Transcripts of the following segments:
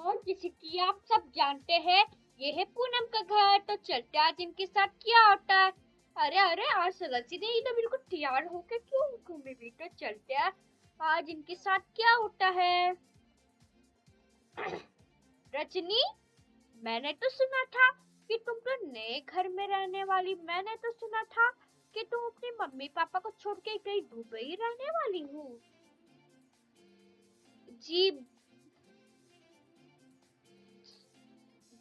और जैसे कि आप सब जानते हैं, ये है पूनम का घर। तो चलते आज इनके साथ क्या होता है। अरे अरे आज सरसी ने तो बिल्कुल तैयार होके क्यों घूमे भी। तो चलते हैं आज इनके साथ क्या होता है। रजनी, मैंने तो सुना था कि तुम तो नए घर में रहने वाली। मैंने तो सुना था कि तुम अपने मम्मी पापा को छोड़ के कहीं दुबई रहने वाली हो। जी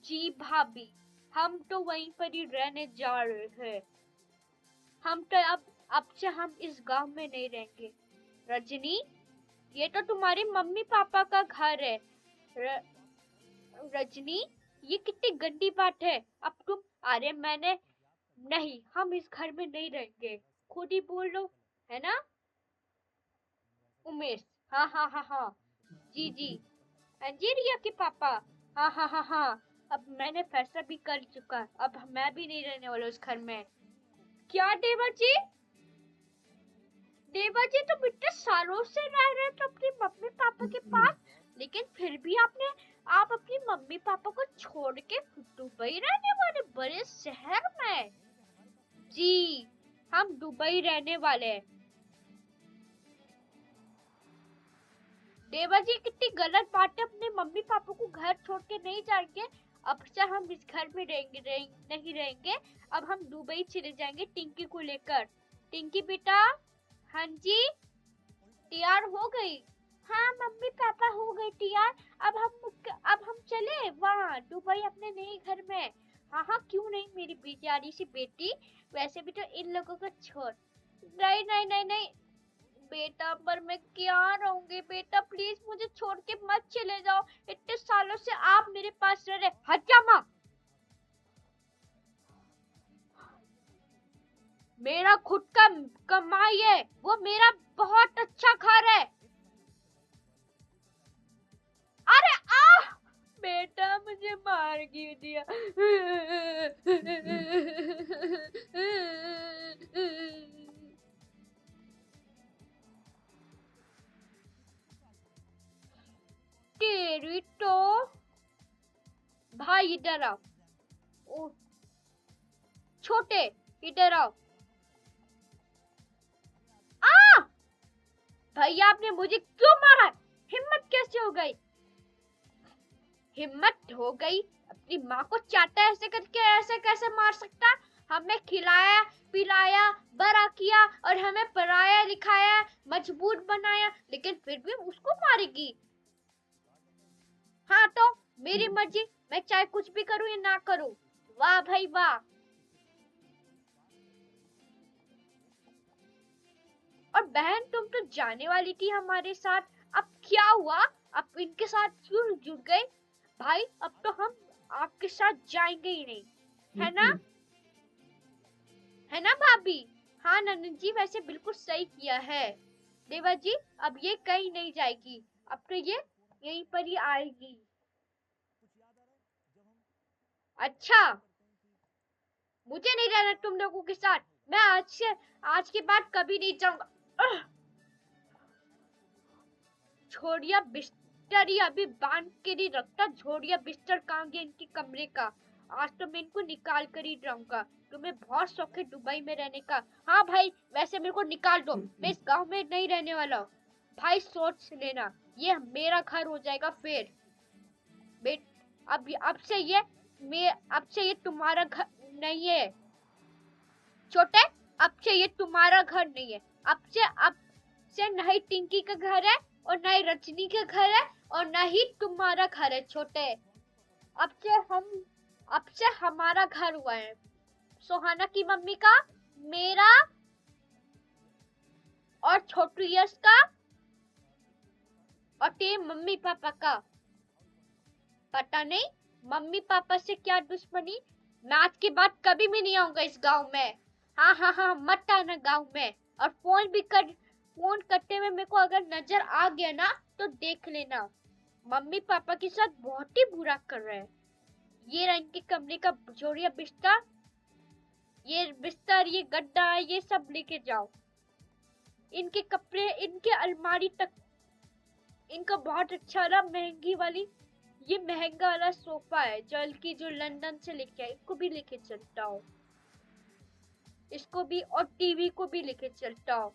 जी भाभी, हम तो वहीं पर ही रहने जा रहे हैं। हम तो अब से हम इस गांव में नहीं रहेंगे। रजनी, ये तो तुम्हारे मम्मी पापा का घर है। र, रजनी, ये कितनी गंदी बात है। अब तुम, अरे मैंने, नहीं, हम इस घर में नहीं रहेंगे। खुद ही बोल लो, है ना उमेश। हाँ हाँ हाँ हाँ, जी जी। हाँ जी रिया के पापा। हाँ हाँ हाँ हाँ, अब मैंने फैसला भी कर चुका। अब मैं भी नहीं रहने वाला उस घर में। क्या देवा जी? देवा जी तो इतने सालों से रह रहे थे अपने मम्मी पापा के पास, लेकिन फिर भी आप अपनी मम्मी पापा को छोड़ के दुबई रहने वाले बड़े शहर में। जी, हम दुबई रहने वाले हैं। देवा जी कितनी गलत बात है। अपने मम्मी पापा को घर छोड़ के नहीं जाएंगे। अब से हम इस घर में नहीं रहेंगे। अब हम दुबई चले जाएंगे टिंकी को लेकर। टिंकी बेटा, हाँ जी, तैयार हो गई? हाँ मम्मी पापा हो गई तैयार। अब हम चले वहाँ दुबई अपने नए घर में। हाँ हाँ, क्यों नहीं मेरी प्यारी सी बेटी। वैसे भी तो इन लोगों को छोड़, नहीं नहीं नहीं नहीं बेटा, पर मैं क्या रहूंगी बेटा। प्लीज मुझे छोड़ के मत चले जाओ। इतने सालों से आप मेरे पास रह रहे। हट जा माँ। मेरा खुद का कमाई है, वो मेरा बहुत अच्छा घर है। अरे आ, बेटा मुझे मार क्यों दिया। तेरी तो, भाई इधर आओ। ओ छोटे, इधर आओ। आ, भैया आपने मुझे क्यों मारा? हिम्मत कैसे हो गई? हिम्मत हो गई? अपनी माँ को चाटा ऐसे करके ऐसे कैसे मार सकता? हमें खिलाया पिलाया बड़ा किया और हमें पढ़ाया लिखाया मजबूत बनाया, लेकिन फिर भी उसको मारेगी? हाँ तो मेरी मर्जी, मैं चाहे कुछ भी करूँ या ना करूँ। वाह भाई वाह। और बहन तुम तो जाने वाली थी हमारे साथ, अब क्या हुआ? अब इनके साथ क्यों जुड़ गए? भाई अब तो हम आपके साथ जाएंगे ही नहीं, है ना? है ना भाभी? हाँ नंदन जी, वैसे बिल्कुल सही किया है। देवा जी, अब ये कहीं नहीं जाएगी। अब तो ये यहीं पर ही आएगी। अच्छा, मुझे नहीं रहना तुम लोगों के साथ। मैं आज के बाद कभी नहीं जाऊंगा। छोड़िया बिस्तर ही अभी बांध के नहीं रखता। छोड़िया बिस्तर कहाँ गया इनके कमरे का। आज तो मैं इनको निकाल कर ही रहूंगा। तुम्हें बहुत शौक है दुबई में रहने का। हाँ भाई, वैसे मेरे को निकाल दो, मैं इस गांव में नहीं रहने वाला हूँ। भाई सोच लेना, ये मेरा घर हो जाएगा फिर। बेट अब से ये अब से ये तुम्हारा घर नहीं है। छोटे, अब से ये तुम्हारा घर नहीं है। अब से न ही टिंकी का घर है और न ही रजनी का घर है और न ही तुम्हारा घर है। छोटे, अब से हम अब से हमारा घर हुआ है। सोहाना की मम्मी का, मेरा और छोटू यश का और तेरे मम्मी पापा का। पता नहीं मम्मी पापा से क्या दुश्मनी। मैं आज के बाद कभी भी नहीं आऊंगा इस गांव में। हाँ हाँ हाँ, मत आना गांव में। और फोन करते हुए मेरे को अगर नजर आ गया ना तो देख लेना। मम्मी पापा के साथ बहुत ही बुरा कर रहे हैं। ये रहा इनके कमरे का जोड़िया बिस्तर, ये गद्दा, ये सब लेके जाओ। इनके कपड़े, इनके अलमारी तक, इनका बहुत अच्छा रहा महंगी वाली ये महंगा वाला सोफा है जो लंदन से लेके आए, इसको भी लेके चलता हूँ, इसको भी, और टीवी को भी लेके चलता हूँ।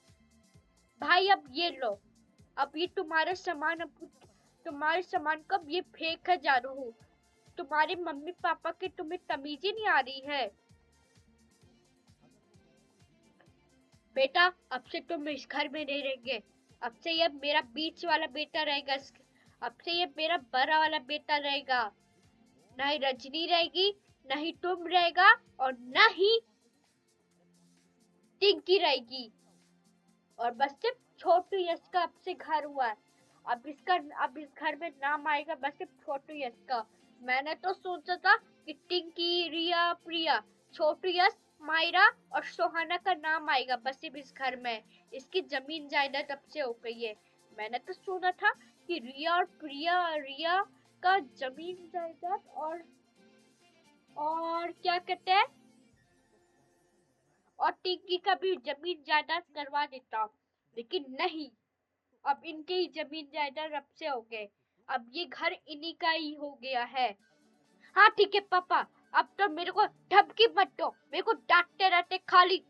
भाई अब ये लो, अब ये तुम्हारा सामान, अब तुम्हारे सामान कब ये फेंक जा रहा हूँ। तुम्हारे मम्मी पापा के तुम्हें तमीज ही नहीं आ रही है। बेटा अब से तुम इस घर में नहीं रहेंगे, अब से ये मेरा बीच वाला बेटा रहेगा, अब से ये मेरा बड़ा वाला बेटा रहेगा। ना ही रजनी रहेगी, ना ही तुम रहेगा, और ना ही टिंकी रहेगी। और बस सिर्फ छोटू यश का अब से घर हुआ है। अब इस घर में नाम आएगा बस सिर्फ छोटू यश का। मैंने तो सोचा था कि टिंकी, रिया, प्रिया, छोटू यश, मायरा और सोहाना का नाम आएगा बस सिर्फ इस घर में। इसकी जमीन जायदाद अब से हो गई है। मैंने तो सुना था कि रिया का जमीन जायदाद और क्या कहते हैं, और टिंकी का भी जमीन जायदाद करवा देता, लेकिन नहीं, अब इनके ही जमीन जायदाद अब से हो गए। अब ये घर इन्हीं का ही हो गया है। हाँ ठीक है पापा, अब तो मेरे को धमकी मत दो, मेरे को डांटते रहते खाली।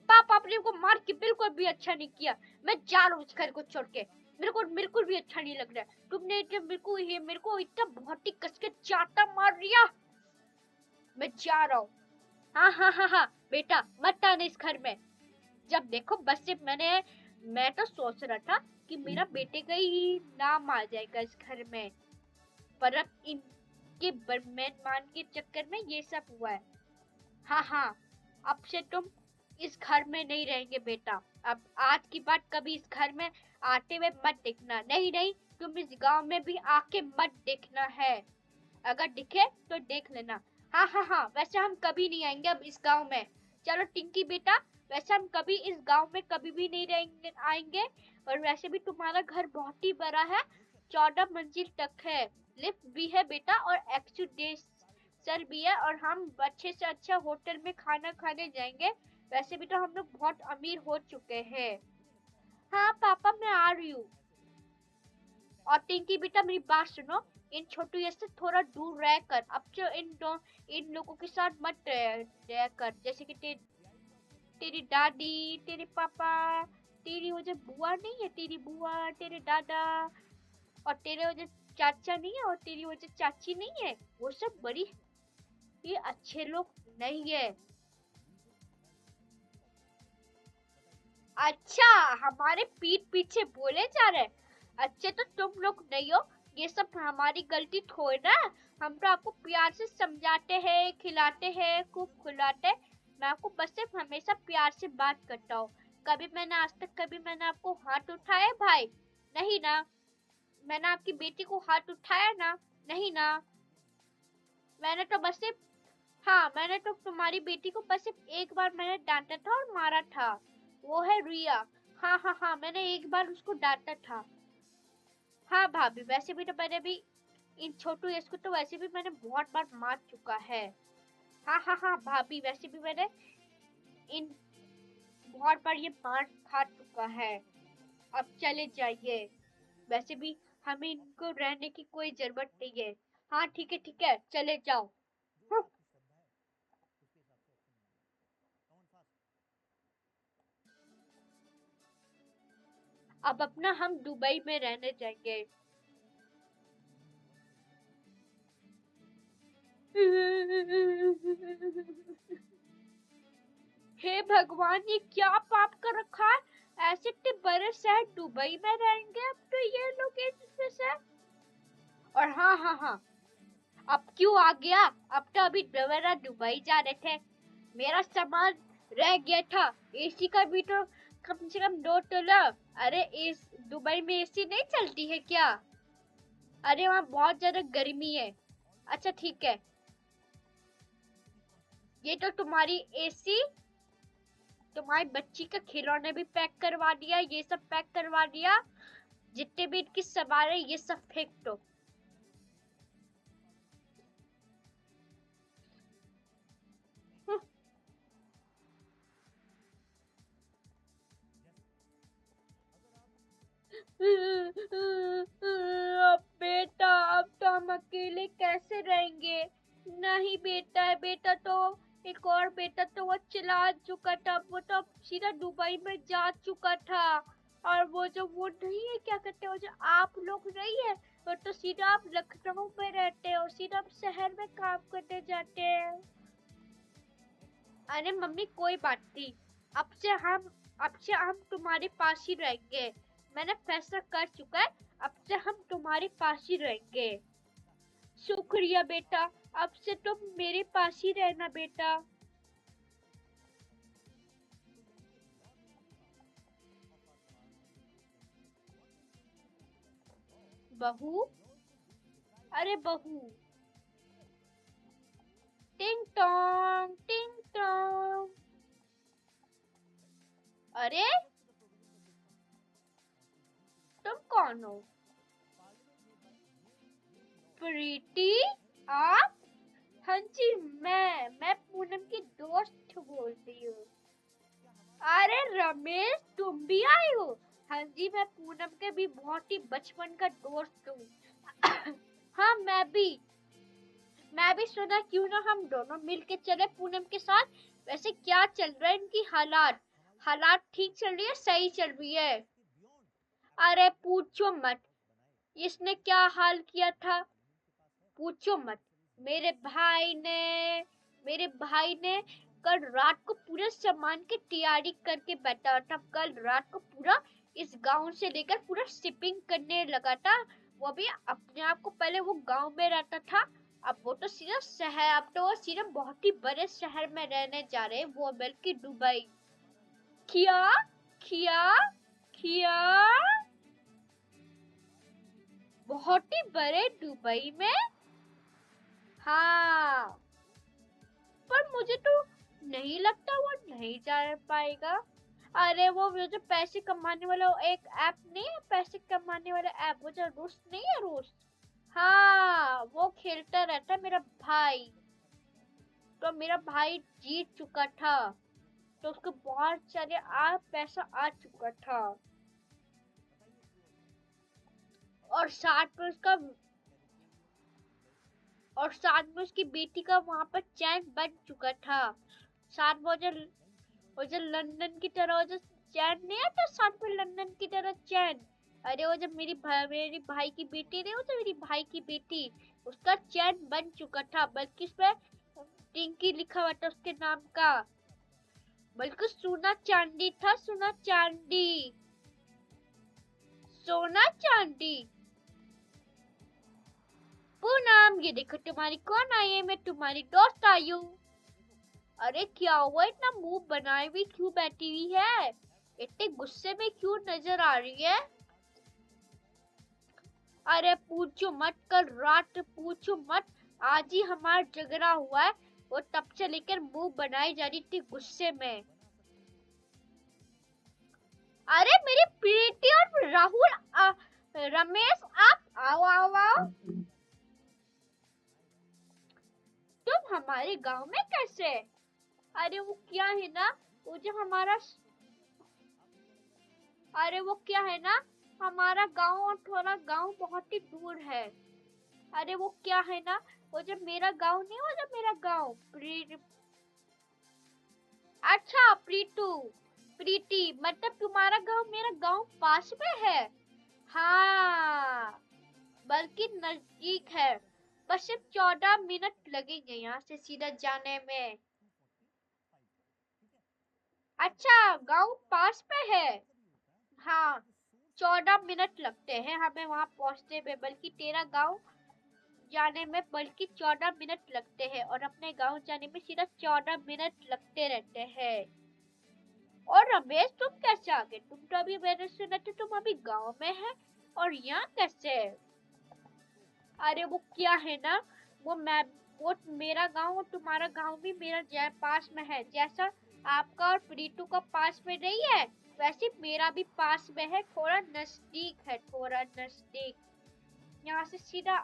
पापा आपने को मार के बिल्कुल भी अच्छा नहीं किया। मैं जा रहा हूँ इस घर को छोड़ के, मेरे को बिल्कुल भी अच्छा नहीं लग रहा है। तुमने मेरे को इतना बहुत ही कस के चाटा मार दिया। मैं जा रहा हूँ। हाँ बेटा मत आना इस घर में। जब देखो बस सिर्फ मैं तो सोच रहा था कि मेरा बेटे का ही नाम आ जाएगा इस घर में, पर अब इनके मेहमान के चक्कर में ये सब हुआ है। हाँ, अब से तुम इस घर में नहीं रहेंगे बेटा। अब आज की बात कभी इस घर में आते हुए मत देखना। नहीं, तुम इस गांव में भी आके मत देखना है। अगर दिखे तो देख लेना। हाँ, वैसे हम कभी नहीं आएंगे अब इस गांव में। चलो टिंकी बेटा, वैसे हम कभी इस गांव में कभी भी नहीं रहेंगे आएंगे। और वैसे भी तुम्हारा घर बहुत ही बड़ा है, 14 मंजिल तक है, लिफ्ट भी है बेटा, और एक्सटेंशन भी है, और हम अच्छे से अच्छा होटल में खाना खाने जाएंगे। वैसे भी तो हम लोग बहुत अमीर हो चुके हैं। हाँ पापा मैं आ रही हूँ। और टिंकी बेटा मेरी बात सुनो, इन छोटू से थोड़ा दूर रह कर, अब जो इन लोगों के साथ मत रह कर, जैसे कि तेरी दादी, तेरे पापा, तेरी वो जो बुआ नहीं है, तेरी बुआ, तेरे दादा, और तेरे वो जो चाचा नहीं है, और तेरी वो जो चाची नहीं है, वो सब बड़ी ये अच्छे लोग नहीं है। अच्छा, हमारे पीठ पीछे बोले जा रहे, अच्छे तो तुम लोग नहीं हो, ये सब हमारी गलती थोड़ी ना। हम तो आपको प्यार से समझाते हैं, खिलाते हैं, खूब खिलाते हैं। मैं आपको बस सिर्फ हमेशा प्यार से बात करता हूँ। कभी मैंने आपको हाथ उठाया भाई? नहीं ना। मैंने आपकी बेटी को हाथ उठाया ना? नहीं ना। मैंने तो बस सिर्फ, हाँ मैंने तो तुम्हारी बेटी को बस सिर्फ एक बार मैंने डांटा था और मारा था, वो है रिया। हाँ, मैंने एक बार उसको डांटा था। हाँ भाभी, वैसे भी तो मैंने भी इन छोटू यश को तो वैसे भी मैंने बहुत बार मार चुका है। हाँ भाभी, वैसे भी मैंने इन बहुत बार ये मार खा चुका है। अब चले जाइए, वैसे भी हमें इनको रहने की कोई जरूरत नहीं है। हाँ ठीक है चले जाओ। हम्म, अब अपना हम दुबई में रहने जाएंगे। हे भगवान, ये क्या पाप कर रखा है? ऐसे इतने बड़े शहर दुबई में रहेंगे अब तो ये लोग से। और हाँ, अब क्यों आ गया? अब तो अभी दोबारा दुबई जा रहे थे, मेरा सामान रह गया था। एसी का भी तो कम से कम 2 तोला। अरे इस दुबई में एसी नहीं चलती है क्या? अरे वहाँ बहुत ज्यादा गर्मी है। अच्छा ठीक है, ये तो तुम्हारी एसी, तुम्हारी बच्ची का खिलौने भी पैक करवा दिया, ये सब पैक करवा दिया, जितने भी इनकी सामान है ये सब फेंक दो। हम अकेले कैसे रहेंगे। नहीं बेटा, बेटा तो एक और बेटा तो वो चला चुका था, वो तो सीधा दुबई में जा चुका था। और वो जो वो नहीं है, क्या कहते हो, जो आप लोग नहीं है, वो तो सीधा आप लखनऊ में रहते हो, सीधा आप शहर में काम करने जाते हैं। अरे मम्मी कोई बात नहीं, अब से हम तुम्हारे पास ही रहेंगे। मैंने फैसला कर चुका है, अब से हम तुम्हारे पास ही रहेंगे। शुक्रिया बेटा, अब से तुम मेरे पास ही रहना बेटा। बहू, अरे बहू, टिंग टोंग टिंग टोंग। अरे तुम कौन हो? प्रीति, आप? हाँ जी, मैं पूनम की दोस्त बोल रही हूँ। अरे रमेश, तुम भी आए हो? हाँ जी, मैं पूनम के भी बहुत ही बचपन का दोस्त हूँ। हाँ मैं भी सुना, क्यों ना हम दोनों मिलके चले पूनम के साथ। वैसे क्या चल रहा है इनकी हालात? हालात ठीक चल रही है, सही चल रही है? अरे पूछो मत, इसने क्या हाल किया था, पूछो मत। मेरे भाई ने मेरे भाई ने कल रात को पूरे सामान की तैयारी करके बैठा था। कल रात को पूरा इस गांव से लेकर पूरा शिपिंग करने लगा था। वो भी अपने आप को, पहले वो गांव में रहता था, अब वो तो सीधा शहर, अब तो वो सीधा बहुत ही बड़े शहर में रहने जा रहे हैं, वो बल्कि दुबई। किया किया किया बहुत ही बड़े दुबई में। हाँ, पर मुझे तो नहीं लगता वो नहीं जा पाएगा। अरे वो जो पैसे कमाने वाला एक ऐप नहीं है, पैसे कमाने वाला ऐप, वो जो रूस नहीं है, रूस। हाँ, वो खेलता रहता है मेरा भाई। तो मेरा भाई जीत चुका था, तो उसको बहुत सारे पैसा आ चुका था। और साथ में उसकी बेटी का वहां पर चैन बन चुका था। साथ में वो जो लंदन की तरह वो जो चैन नहीं आता, साथ में लंदन की तरह चैन। अरे वो जब मेरी भाई की बेटी नहीं, वो तो मेरी भाई की बेटी, उसका चैन बन चुका था, बल्कि उसपे टिंकी लिखा हुआ था उसके नाम का। बल्कि सोना चांदी था, सोना चांदी, सोना चांदी। पूनम, ये देखो तुम्हारी कौन आई है, मैं तुम्हारी दोस्त आई हूँ। अरे क्या हुआ, इतना मुंह बनाए हुई क्यों बैठी हुई है? इतने गुस्से में क्यों नजर आ रही है? अरे पूछो मत, कल रात पूछो मत, आज ही हमारा झगड़ा हुआ है। वो तब से लेकर मुंह बनाई जा रही थी गुस्से में। अरे मेरी प्रीति और राहुल, रमेश, आप आओ आओ आओ। तुम हमारे गांव में कैसे? अरे वो क्या है ना, वो जो हमारा अरे वो क्या है ना, हमारा गांव और थोड़ा गांव बहुत ही दूर है। अरे वो क्या है ना, वो जब मेरा गांव नहीं, वो जब मेरा गांव अच्छा प्रीतु, प्रीति, मतलब तुम्हारा गांव मेरा गांव पास में है। हाँ, बल्कि नजदीक है, बस सिर्फ 14 मिनट लगेंगे यहाँ से सीधा जाने में। अच्छा, गांव पास में है। हाँ, 14 मिनट लगते हैं हमें वहां पहुंचने में, बल्कि तेरा गांव जाने में बल्कि 14 मिनट लगते हैं, और अपने गांव जाने में सीधा 14 मिनट लगते रहते हैं। और रमेश, तुम कैसे आ गए? तुम तो अभी मेरे से नहीं थे, तुम अभी गांव में है, और यहाँ कैसे? अरे वो क्या है ना, वो मेरा गांव और तुम्हारा गांव भी मेरा पास में है। जैसा आपका और प्रीतु का पास में नहीं है, वैसे मेरा भी पास में है, थोड़ा नजदीक है, थोड़ा नजदीक। यहाँ से सीधा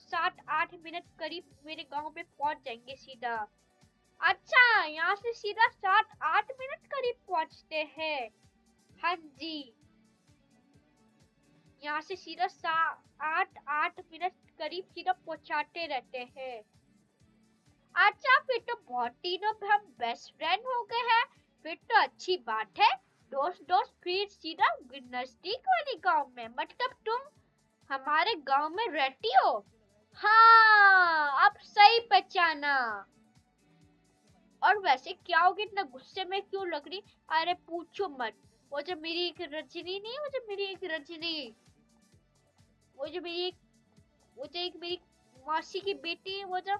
7-8 मिनट करीब मेरे गांव में पहुंच जाएंगे सीधा। अच्छा, यहाँ से सीधा 7-8 मिनट करीब पहुंचते हैं। हाँ जी, यहाँ से सीधा 8 8 मिनट करीब सीधा पहुंचाते रहते हैं। अच्छा फिर तो बहुत दिनों में हम बेस्ट फ्रेंड हो गए हैं। फिर तो अच्छी बात है। दोस्त दोस्त फिर सीधा नजदीक वाले गांव में, मतलब तुम हमारे गांव में रहती हो? हाँ, अब सही पहचाना। और वैसे क्या होगी, इतना गुस्से में क्यों लग रही? अरे पूछो मत। वो जो मेरी एक रजनी नहीं, वो जो मेरी एक रजनी, वो जो मेरी एक वो जो एक मेरी मौसी की बेटी है, वो जो,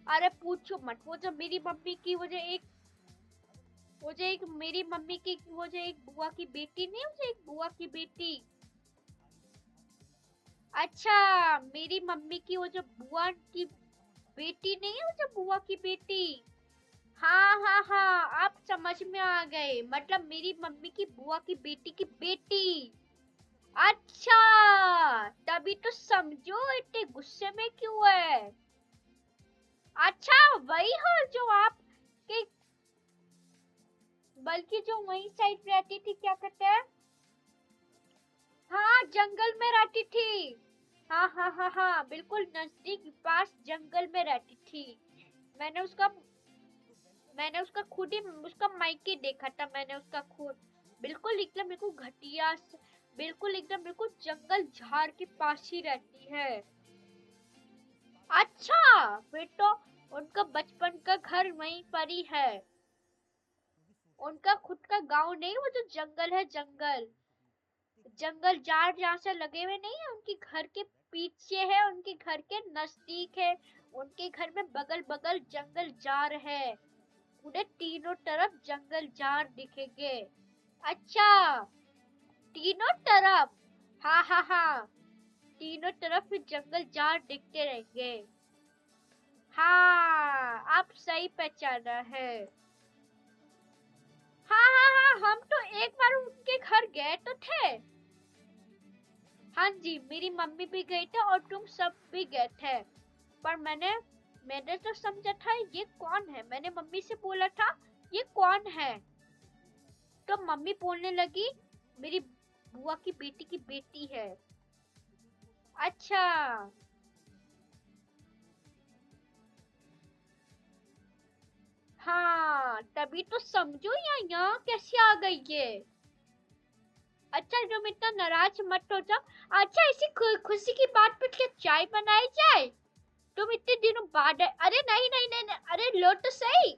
अरे पूछो मत। वो जो मेरी मम्मी की वो जो एक मेरी मम्मी की वो जो एक बुआ की बेटी नहीं, वो जो एक बुआ की बेटी। अच्छा, मेरी मम्मी की वो जो बुआ की बेटी नहीं है, वो जो बुआ की बेटी। हाँ हाँ हाँ, आप समझ में आ गए, मतलब मेरी मम्मी की बुआ की बेटी की बेटी। अच्छा, तभी तो समझो इतने गुस्से में क्यों है। अच्छा, वही हो जो आप के, बल्कि जो वही साइड रहती थी, क्या कहते हैं, हाँ जंगल में रहती थी। हाँ हाँ हाँ हाँ, बिल्कुल नजदीक पास जंगल में रहती थी। मैंने उसका मैंने उसका खुद ही उसका मायके देखा था। मैंने उसका खुद बिल्कुल एकदम बिल्कुल घटिया बिल्कुल एकदम बिल्कुल जंगल झाड़ के पास ही रहती है। अच्छा, फिर तो उनका बचपन का घर वहीं पर ही है। उनका खुद का गांव नहीं, वो जो जंगल है, जंगल जंगल झाड़ जहाँ से लगे हुए नहीं है, उनके घर के पीछे है, उनके घर के नजदीक है। उनके घर में बगल बगल जंगल झाड़ है। पूरे तीनों तरफ जंगल झाड़ दिखेंगे। अच्छा, तीनों तरफ। हाँ हाँ हाँ, तीनों तरफ जंगल झाड़ दिखते रहेंगे। हाँ, आप सही पहचाना है। हाँ हाँ हाँ, हम तो एक बार उनके घर गए तो थे। हाँ जी, मेरी मम्मी भी गई थे और तुम सब भी गए थे। पर मैंने तो समझा था ये कौन है। मैंने मम्मी से बोला था ये कौन है, तो मम्मी बोलने लगी मेरी बुआ की बेटी है। अच्छा, हाँ तभी तो समझो यहाँ कैसे आ गई ये। अच्छा, तुम इतना नाराज मत हो जाओ। अच्छा, इसी खुशी की बात पे क्या चाय बनाई जाए? तुम इतने दिनों बाद अरे नहीं नहीं नहीं, नहीं। अरे लो तो सही,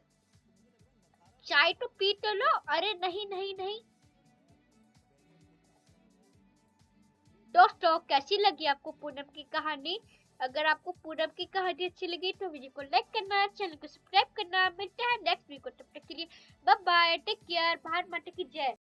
चाय तो पी तो लो। अरे नहीं नहीं नहीं। दोस्तों, कैसी लगी आपको पूनम की कहानी? अगर आपको पूनम की कहानी अच्छी लगी तो वीडियो को लाइक करना, चैनल को सब्सक्राइब करना। मिलते हैं नेक्स्ट वीडियो को, तब तक के लिए bye bye, take care, Bharat Mata की जय।